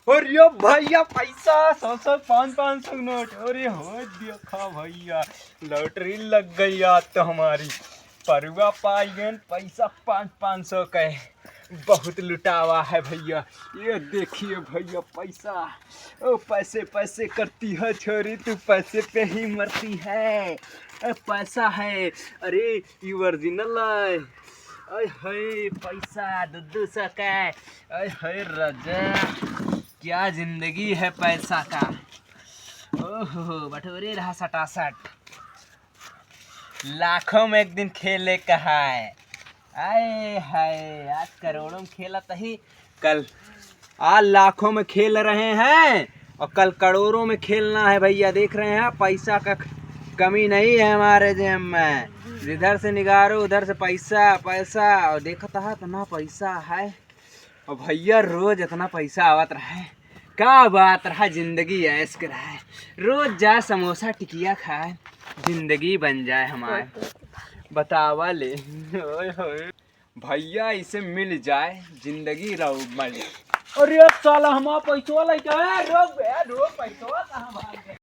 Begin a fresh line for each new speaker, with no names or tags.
अरे भैया पैसा 100 500 नोट। अरे हो देखा भैया लॉटरी लग गई आज तो हमारी। परुआ पाई गए पैसा 500 का बहुत लुटावा है भैया। ये देखिए भैया पैसा। ओ पैसे पैसे करती है छोरी तू पैसे पे ही मरती है। पैसा है। अरे ये ओरिजिनल है। अरे हाय पैसा 200 का। अरे हाय राजा क्या जिंदगी है पैसा का। ओहो बटोरे रहा सटासट। लाखों में एक दिन खेले का है। आए हाय आज करोड़ों में खेला तही कल आज लाखों में खेल रहे हैं और कल करोड़ों में खेलना है भैया। देख रहे हैं पैसा का कमी नहीं है हमारे जेब में। इधर से निगारो उधर से पैसा पैसा और देखता है इतना पैसा है। और भैया रोज इतना पैसा आवत रहा है। क्या बात रहा जिंदगी ऐश कर रहा है। रोज जा समोसा टिकिया खाए जिंदगी बन जाए हमारे। बतावा ले ओए होए भैया इसे मिल जाए जिंदगी रहो मल। अरे साला हमारा पैसा लेके रोक पैसा कहाँ भाग गया।